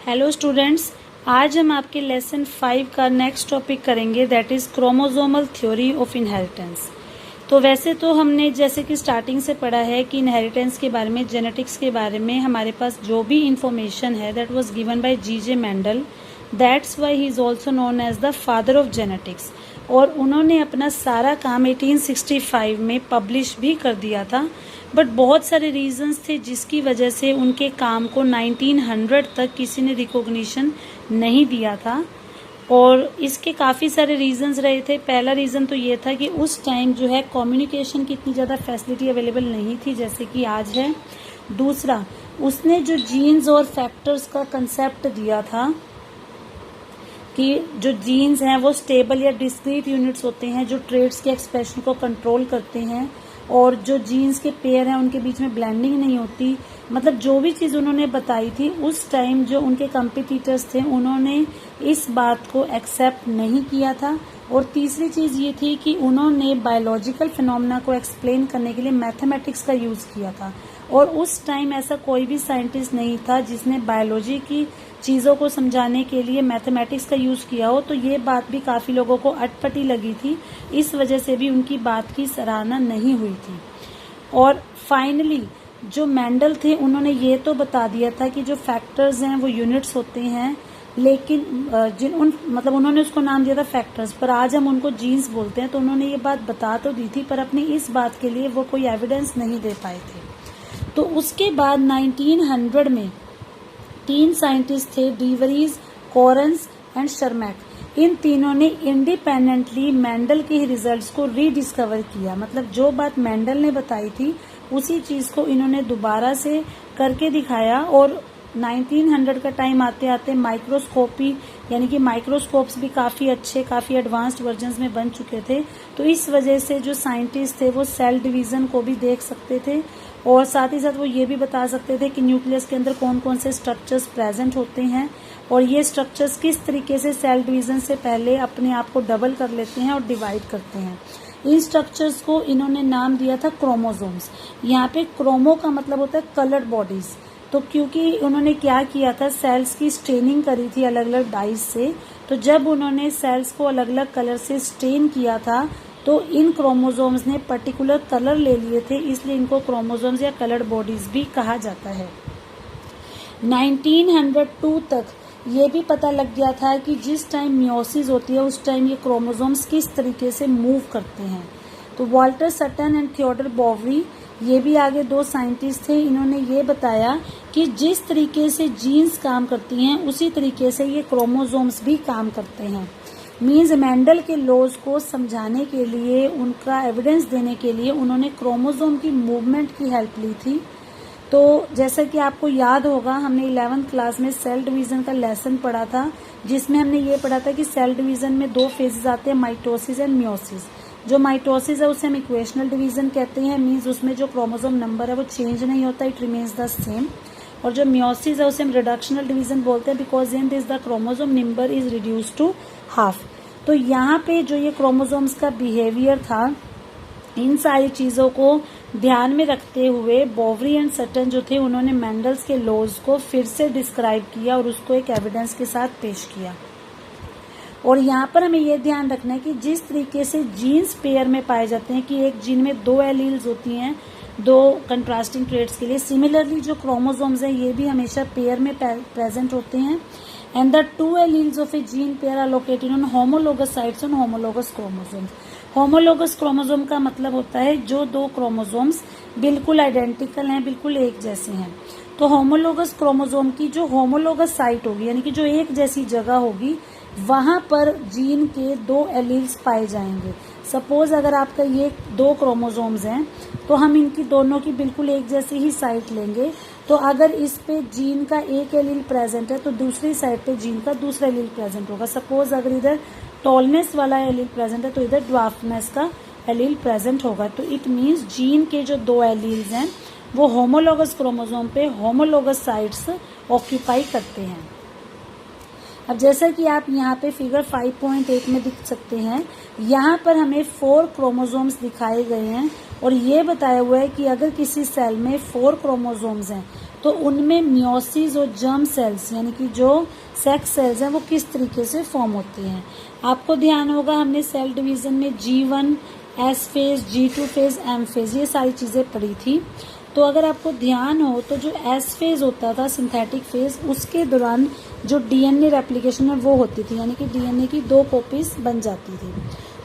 Hello students, आज हम आपके लेसन 5 का नेक्स्ट टॉपिक करेंगे, that is chromosomal theory of inheritance. तो वैसे तो हमने जैसे कि स्टार्टिंग से पढ़ा है कि इनहेरिटेंस के बारे में, जेनेटिक्स के बारे में हमारे पास जो भी इंफॉर्मेशन है that was given by G.J. Mendel. That's why he is also known as the father of genetics. और उन्होंने अपना सारा काम 1865 में पब्लिश भी कर दिया था, बट बहुत सारे रीजंस थे जिसकी वजह से उनके काम को 1900 तक किसी ने रिकॉग्निशन नहीं दिया था। और इसके काफ़ी सारे रीजंस रहे थे। पहला रीज़न तो ये था कि उस टाइम जो है कम्युनिकेशन की इतनी ज़्यादा फैसिलिटी अवेलेबल नहीं थी जैसे कि आज है। दूसरा, उसने जो जीन्स और फैक्टर्स का कंसेप्ट दिया था कि जो जीन्स हैं वो स्टेबल या डिस्क्रीट यूनिट्स होते हैं जो ट्रेड्स के एक्सप्रेशन को कंट्रोल करते हैं, और जो जीन्स के पेयर हैं उनके बीच में ब्लेंडिंग नहीं होती। मतलब जो भी चीज़ उन्होंने बताई थी उस टाइम जो उनके कंपिटिटर्स थे उन्होंने इस बात को एक्सेप्ट नहीं किया था। और तीसरी चीज़ ये थी कि उन्होंने बायोलॉजिकल फिनोमेना को एक्सप्लेन करने के लिए मैथमेटिक्स का यूज़ किया था, और उस टाइम ऐसा कोई भी साइंटिस्ट नहीं था जिसने बायोलॉजी की चीज़ों को समझाने के लिए मैथमेटिक्स का यूज़ किया हो। तो ये बात भी काफ़ी लोगों को अटपटी लगी थी, इस वजह से भी उनकी बात की सराहना नहीं हुई थी। और फाइनली जो मेंडल थे उन्होंने ये तो बता दिया था कि जो फैक्टर्स हैं वो यूनिट्स होते हैं, लेकिन मतलब उन्होंने उसको नाम दिया था फैक्टर्स, पर आज हम उनको जीन्स बोलते हैं। तो उन्होंने ये बात बता तो दी थी, पर अपनी इस बात के लिए वो कोई एविडेंस नहीं दे पाए थे। तो उसके बाद 1900 में 3 साइंटिस्ट थे, डीवरीज, कॉरन्स एंड शर्मैक। इन तीनों ने इंडिपेंडेंटली मेंडल के रिजल्ट्स को रीडिस्कवर किया। मतलब जो बात मेंडल ने बताई थी उसी चीज को इन्होंने दोबारा से करके दिखाया। और 1900 का टाइम आते आते माइक्रोस्कोपी यानी कि माइक्रोस्कोप्स भी काफी अच्छे, काफी एडवांस्ड वर्जन्स में बन चुके थे। तो इस वजह से जो साइंटिस्ट थे वो सेल डिवीजन को भी देख सकते थे, और साथ ही साथ वो ये भी बता सकते थे कि न्यूक्लियस के अंदर कौन कौन से स्ट्रक्चर्स प्रेजेंट होते हैं, और ये स्ट्रक्चर्स किस तरीके से सेल डिवीजन से पहले अपने आप को डबल कर लेते हैं और डिवाइड करते हैं। इन स्ट्रक्चर्स को इन्होंने नाम दिया था क्रोमोसोम्स। यहाँ पे क्रोमो का मतलब होता है कलर्ड बॉडीज। तो क्योंकि उन्होंने क्या किया था, सेल्स की स्टेनिंग करी थी अलग अलग डाइज से, तो जब उन्होंने सेल्स को अलग अलग कलर से स्टेन किया था तो इन क्रोमोसोम्स ने पर्टिकुलर कलर ले लिए थे, इसलिए इनको क्रोमोसोम्स या कलर्ड बॉडीज भी कहा जाता है। 1902 तक ये भी पता लग गया था कि जिस टाइम मियोसिस होती है उस टाइम ये क्रोमोसोम्स किस तरीके से मूव करते हैं। तो Walter Sutton and Theodor Boveri, ये भी आगे 2 साइंटिस्ट थे, इन्होंने ये बताया कि जिस तरीके से जीन्स काम करती हैं उसी तरीके से ये क्रोमोसोम्स भी काम करते हैं। मीन्स मेंडल के लॉज को समझाने के लिए, उनका एविडेंस देने के लिए उन्होंने क्रोमोसोम की मूवमेंट की हेल्प ली थी। तो जैसा कि आपको याद होगा, हमने 11th क्लास में सेल डिवीजन का लेसन पढ़ा था, जिसमें हमने ये पढ़ा था कि सेल डिवीजन में 2 फेजेस आते हैं, माइटोसिस एंड मियोसिस। जो माइटोसिस है उसे हम इक्वेशनल डिवीजन कहते हैं, मीन्स उसमें जो क्रोमोसोम नंबर है वो चेंज नहीं होता, इट रिमेन्स द सेम। और जो मियोसिस है उसे हम रिडक्शनल डिवीजन बोलते हैं, because in this the chromosome number is reduce to half. तो यहाँ पे जो ये क्रोमोसोम्स का बिहेवियर था, इन सारी चीजों को ध्यान में रखते हुए बोवरी एंड सटन जो थे उन्होंने मेंडल्स के लॉज को फिर से डिस्क्राइब किया और उसको एक एविडेंस के साथ पेश किया। और यहाँ पर हमें ये ध्यान रखना है कि जिस तरीके से जीन्स पेयर में पाए जाते हैं कि एक जीन में 2 एलील्स होती हैं 2 कंट्रास्टिंग ट्रेट्स के लिए, सिमिलरली जो क्रोमोसोम्स हैं ये भी हमेशा पेयर में प्रेजेंट होते हैं। And the 2 alleles of a gene pair are located on homologous sites on homologous chromosomes. Homologous chromosome का मतलब होता है जो 2 क्रोमोसोम्स बिल्कुल आइडेंटिकल हैं, बिल्कुल एक जैसे हैं। तो होमोलोगस क्रोमोसोम की जो होमोलोगस साइट होगी यानी कि जो एक जैसी जगह होगी, वहां पर जीन के 2 एलील्स पाए जाएंगे। सपोज अगर आपका ये 2 क्रोमोसोम्स हैं तो हम इनकी दोनों की बिल्कुल एक जैसी ही साइट लेंगे। तो अगर इस पे जीन का एक एलील प्रेजेंट है तो दूसरी साइड पे जीन का दूसरा एलील प्रेजेंट होगा। सपोज अगर इधर टॉलनेस वाला एलील प्रेजेंट है तो इधर ड्वार्फनेस का एलील प्रेजेंट होगा। तो इट मीन्स जीन के जो 2 एलील्स हैं वो होमोलोगस क्रोमोसोम पे होमोलोगस साइट्स ऑक्यूपाई करते हैं। अब जैसा कि आप यहाँ पे फिगर 5.8 में दिख सकते हैं, यहाँ पर हमें 4 क्रोमोसोम्स दिखाए गए हैं और ये बताया हुआ है कि अगर किसी सेल में 4 क्रोमोसोम्स हैं तो उनमें मियोसिस और जर्म सेल्स यानी कि जो सेक्स सेल्स हैं वो किस तरीके से फॉर्म होते हैं। आपको ध्यान होगा हमने सेल डिवीजन में G1, S phase, G2 phase, M phase ये सारी चीजें पढ़ी थी। तो अगर आपको ध्यान हो तो जो S फेज होता था सिंथेटिक फेज, उसके दौरान जो डीएनए रेप्लिकेशन है वो होती थी, यानी कि डीएनए की 2 कॉपीज बन जाती थी।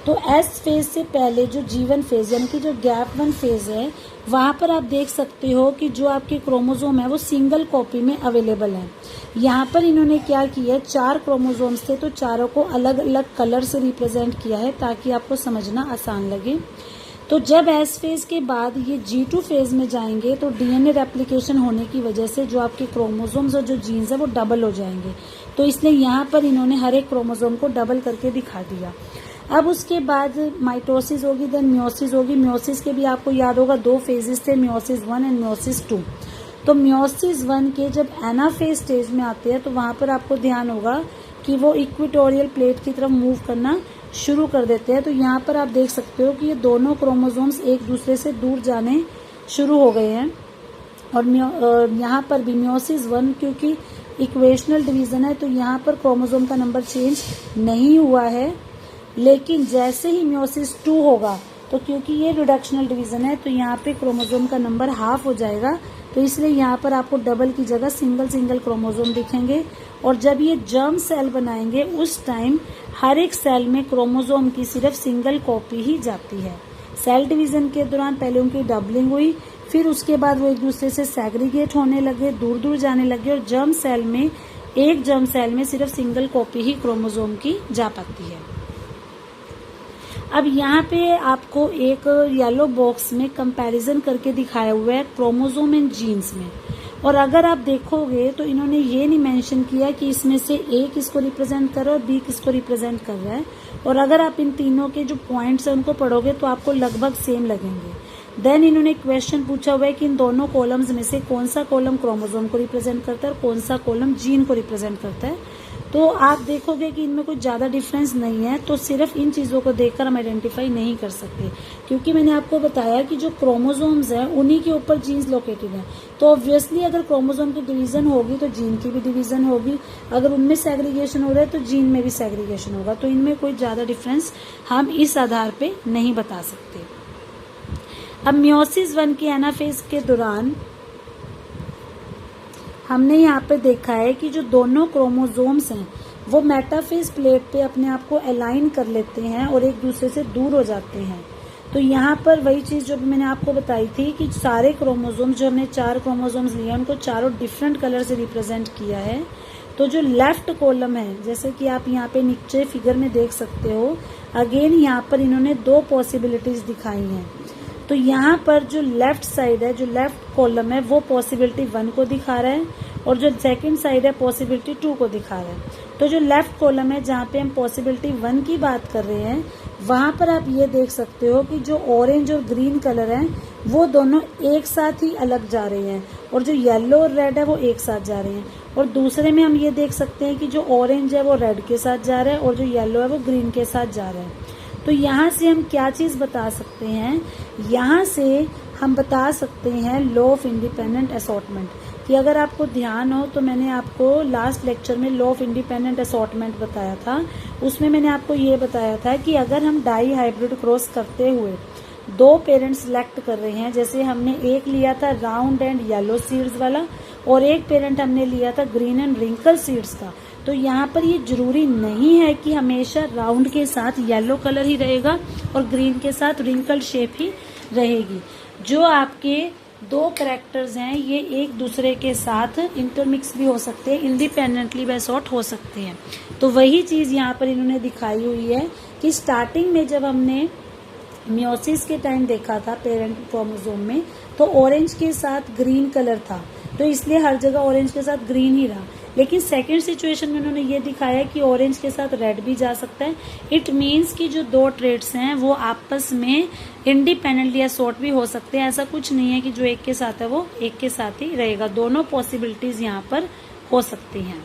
तो S फेज से पहले जो G1 फेज यानी कि जो गैप 1 फेज है, वहां पर आप देख सकते हो कि जो आपके क्रोमोसोम है वो सिंगल कॉपी में अवेलेबल है। यहाँ पर इन्होंने क्या किया है, 4 क्रोमोसोम्स थे तो चारों को अलग अलग कलर से रिप्रेजेंट किया है ताकि आपको समझना आसान लगे। तो जब S फेज के बाद ये G2 फेज में जाएंगे तो डीएनए रेप्लिकेशन होने की वजह से जो आपके क्रोमोसोम्स और जो जीन्स है वो डबल हो जाएंगे। तो इसलिए यहाँ पर इन्होंने हर एक क्रोमोसोम को डबल करके दिखा दिया। अब उसके बाद माइटोसिस होगी, देन मियोसिस होगी। मियोसिस के भी आपको याद होगा 2 फेजेस थे, मियोसिस 1 एंड मियोसिस 2। तो मियोसिस 1 के जब एनाफेज स्टेज में आते हैं तो वहां पर आपको ध्यान होगा कि वो इक्वेटोरियल प्लेट की तरफ मूव करना शुरू कर देते हैं। तो यहाँ पर आप देख सकते हो कि ये दोनों क्रोमोसोम्स एक दूसरे से दूर जाने शुरू हो गए हैं। और यहाँ पर भी मियोसिस 1 क्योंकि इक्वेशनल डिवीजन है तो यहाँ पर क्रोमोसोम का नंबर चेंज नहीं हुआ है, लेकिन जैसे ही मियोसिस 2 होगा तो क्योंकि ये रिडक्शनल डिवीजन है तो यहाँ पे क्रोमोसोम का नंबर हाफ हो जाएगा। तो इसलिए यहाँ पर आपको डबल की जगह सिंगल क्रोमोसोम दिखेंगे। और जब ये जर्म सेल बनाएंगे उस टाइम हर एक सेल में क्रोमोसोम की सिर्फ सिंगल कॉपी ही जाती है। सेल डिवीजन के दौरान पहले उनकी डबलिंग हुई, फिर उसके बाद वो एक दूसरे से सेग्रीगेट होने लगे, दूर दूर जाने लगे और एक जर्म सेल में सिर्फ सिंगल कॉपी ही क्रोमोसोम की जा पाती है। अब यहाँ पे आपको एक येलो बॉक्स में कंपैरिजन करके दिखाया हुआ है क्रोमोसोम एंड जीन्स में। और अगर आप देखोगे तो इन्होंने ये नहीं मेंशन किया कि इसमें से A किसको रिप्रेजेंट कर रहा है और B किसको रिप्रेजेंट कर रहा है। और अगर आप इन तीनों के जो पॉइंट्स हैं उनको पढ़ोगे तो आपको लगभग सेम लगेंगे। देन इन्होंने क्वेश्चन पूछा हुआ है कि इन दोनों कॉलम्स में से कौन सा कॉलम क्रोमोसोम को रिप्रेजेंट करता है और कौन सा कॉलम जीन को रिप्रेजेंट करता है। तो आप देखोगे कि इनमें कोई ज्यादा डिफरेंस नहीं है। तो सिर्फ इन चीजों को देखकर हम आइडेंटिफाई नहीं कर सकते, क्योंकि मैंने आपको बताया कि जो क्रोमोसोम्स हैं उन्हीं के ऊपर जीन्स लोकेटेड हैं। तो ऑब्वियसली अगर क्रोमोसोम की डिवीजन होगी तो जीन की भी डिवीजन होगी, अगर उनमें सेग्रीगेशन हो रहा है तो जीन में भी सेग्रीगेशन होगा। तो इनमें कोई ज्यादा डिफरेंस हम इस आधार पे नहीं बता सकते। अब मियोसिस 1 की एनाफेज के दौरान हमने यहाँ पे देखा है कि जो दोनों क्रोमोसोम्स हैं वो मेटाफेज प्लेट पे अपने आप को अलाइन कर लेते हैं और एक दूसरे से दूर हो जाते हैं। तो यहाँ पर वही चीज जो मैंने आपको बताई थी कि सारे क्रोमोसोम्स जो हमने 4 क्रोमोसोम्स लिए उनको चारों डिफरेंट कलर से रिप्रेजेंट किया है। तो जो लेफ्ट कॉलम है, जैसे कि आप यहाँ पे नीचे फिगर में देख सकते हो, अगेन यहाँ पर इन्होंने 2 पॉसिबिलिटीज दिखाई हैं। तो यहाँ पर जो लेफ्ट साइड है, जो लेफ्ट कॉलम है वो पॉसिबिलिटी 1 को दिखा रहा है और जो सेकंड साइड है पॉसिबिलिटी 2 को दिखा रहा है। तो जो लेफ्ट कॉलम है जहाँ पे हम पॉसिबिलिटी 1 की बात कर रहे हैं, वहां पर आप ये देख सकते हो कि जो ऑरेंज और ग्रीन कलर है वो दोनों एक साथ ही अलग जा रहे हैं और जो येलो और रेड है वो एक साथ जा रहे हैं। और दूसरे में हम ये देख सकते हैं कि जो ऑरेंज है वो रेड के साथ जा रहा है और जो येलो है वो ग्रीन के साथ जा रहा है। तो यहाँ से हम क्या चीज बता सकते हैं, यहाँ से हम बता सकते हैं लॉ ऑफ इंडिपेंडेंट असॉर्टमेंट। कि अगर आपको ध्यान हो तो मैंने आपको लास्ट लेक्चर में लॉ ऑफ इंडिपेंडेंट असॉर्टमेंट बताया था। उसमें मैंने आपको ये बताया था कि अगर हम डाई हाइब्रिड क्रॉस करते हुए 2 पेरेंट सिलेक्ट कर रहे हैं, जैसे हमने एक लिया था राउंड एंड येलो सीड्स वाला और एक पेरेंट हमने लिया था ग्रीन एंड रिंकल सीड्स का, तो यहाँ पर ये जरूरी नहीं है कि हमेशा राउंड के साथ येलो कलर ही रहेगा और ग्रीन के साथ रिंकल शेप ही रहेगी। जो आपके 2 कैरेक्टर्स हैं ये एक दूसरे के साथ इंटरमिक्स भी हो सकते हैं, इंडिपेंडेंटली वे सॉर्ट हो सकते हैं। तो वही चीज यहाँ पर इन्होंने दिखाई हुई है कि स्टार्टिंग में जब हमने मियोसिस के टाइम देखा था पेरेंट क्रोमोसोम में, तो ऑरेंज के साथ ग्रीन कलर था, तो इसलिए हर जगह ऑरेंज के साथ ग्रीन ही रहा। लेकिन सेकंड सिचुएशन में उन्होंने ये दिखाया कि ऑरेंज के साथ रेड भी जा सकता है। इट मीन्स कि जो 2 ट्रेड्स हैं वो आपस में इंडिपेंडेंटली असॉर्ट भी हो सकते हैं। ऐसा कुछ नहीं है कि जो एक के साथ है वो एक के साथ ही रहेगा, दोनों पॉसिबिलिटीज यहाँ पर हो सकती हैं।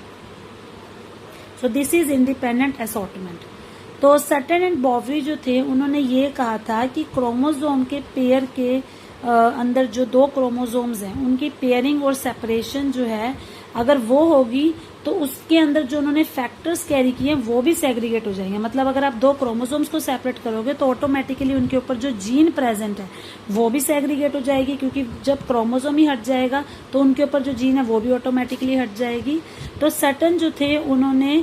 So this is independent assortment. तो सटन एंड बॉवरी जो थे उन्होंने ये कहा था कि क्रोमोसोम के पेयर के अंदर जो 2 क्रोमोसोम्स हैं उनकी पेयरिंग और सेपरेशन जो है अगर वो होगी तो उसके अंदर जो उन्होंने फैक्टर्स कैरी किए हैं वो भी सेग्रीगेट हो जाएंगे। मतलब अगर आप 2 क्रोमोसोम्स को सेपरेट करोगे तो ऑटोमेटिकली उनके ऊपर जो जीन प्रेजेंट है वो भी सेग्रीगेट हो जाएगी, क्योंकि जब क्रोमोसोम ही हट जाएगा तो उनके ऊपर जो जीन है वो भी ऑटोमेटिकली हट जाएगी। तो सटन जो थे उन्होंने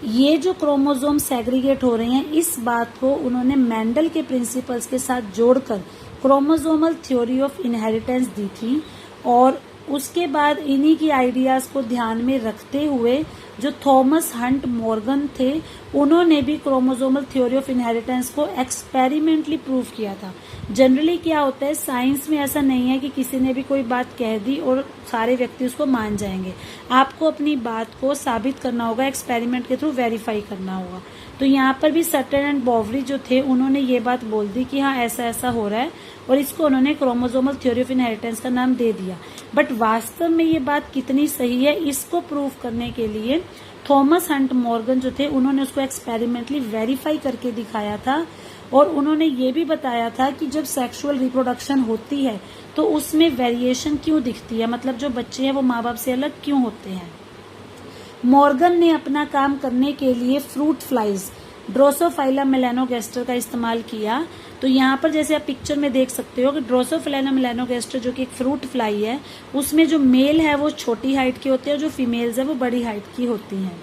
ये जो क्रोमोसोम सेग्रीगेट हो रहे हैं इस बात को उन्होंने मेंडल के प्रिंसिपल्स के साथ जोड़कर क्रोमोसोमल थ्योरी ऑफ इनहेरिटेंस दी थी। और उसके बाद इन्हीं की आइडियाज को ध्यान में रखते हुए जो थॉमस हंट मॉर्गन थे उन्होंने भी क्रोमोसोमल थ्योरी ऑफ इनहेरिटेंस को एक्सपेरिमेंटली प्रूव किया था। जनरली क्या होता है साइंस में ऐसा नहीं है कि किसी ने भी कोई बात कह दी और सारे व्यक्ति उसको मान जाएंगे। आपको अपनी बात को साबित करना होगा, एक्सपेरिमेंट के थ्रू वेरीफाई करना होगा। तो यहाँ पर भी सटन एंड बॉवरी जो थे उन्होंने ये बात बोल दी कि हाँ ऐसा ऐसा हो रहा है और इसको उन्होंने क्रोमोसोमल थ्योरी ऑफ इनहेरिटेंस का नाम दे दिया। बट वास्तव में ये बात कितनी सही है इसको प्रूव करने के लिए थॉमस हंट मॉर्गन जो थे उन्होंने उसको एक्सपेरिमेंटली वेरीफाई करके दिखाया था। और उन्होंने ये भी बताया था कि जब सेक्सुअल रिप्रोडक्शन होती है तो उसमें वेरिएशन क्यों दिखती है, मतलब जो बच्चे हैं वो माँ बाप से अलग क्यों होते हैं। मॉर्गन ने अपना काम करने के लिए फ्रूट फ्लाइज ड्रोसोफाइला मेलानोगेस्टर का इस्तेमाल किया। तो यहाँ पर जैसे आप पिक्चर में देख सकते हो कि ड्रोसोफाइला मेलानोगेस्टर जो कि एक फ्रूट फ्लाई है उसमें जो मेल है वो छोटी हाइट के होते हैं और जो फीमेल्स है वो बड़ी हाइट की होती हैं।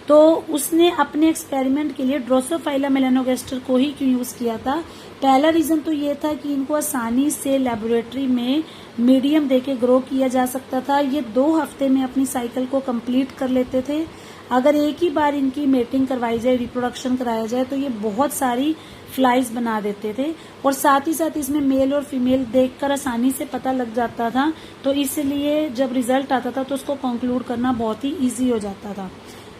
तो उसने अपने एक्सपेरिमेंट के लिए ड्रोसोफाइला मेलानोगेस्टर को ही क्यों यूज किया था। पहला रीजन तो ये था कि इनको आसानी से लेबोरेटरी में मीडियम देके ग्रो किया जा सकता था। ये 2 हफ्ते में अपनी साइकिल को कंप्लीट कर लेते थे। अगर एक ही बार इनकी मेटिंग करवाई जाए, रिप्रोडक्शन कराया जाए तो ये बहुत सारी फ्लाइज बना देते थे और साथ ही साथ इसमें मेल और फीमेल देखकर आसानी से पता लग जाता था। तो इसलिए जब रिजल्ट आता था तो उसको कंक्लूड करना बहुत ही इजी हो जाता था।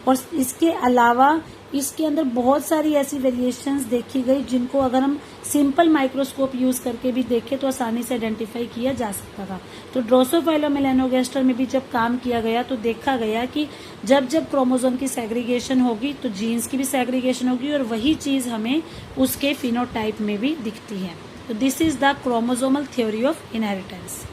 और इसके अलावा इसके अंदर बहुत सारी ऐसी वेरिएशंस देखी गई जिनको अगर हम सिंपल माइक्रोस्कोप यूज करके भी देखें तो आसानी से आइडेंटिफाई किया जा सकता था। तो ड्रोसोफाइला मेलानोगेस्टर में भी जब काम किया गया तो देखा गया कि जब जब क्रोमोसोम की सेग्रीगेशन होगी तो जीन्स की भी सेग्रीगेशन होगी और वही चीज हमें उसके फिनोटाइप में भी दिखती है। तो this is the chromosomal theory of inheritance.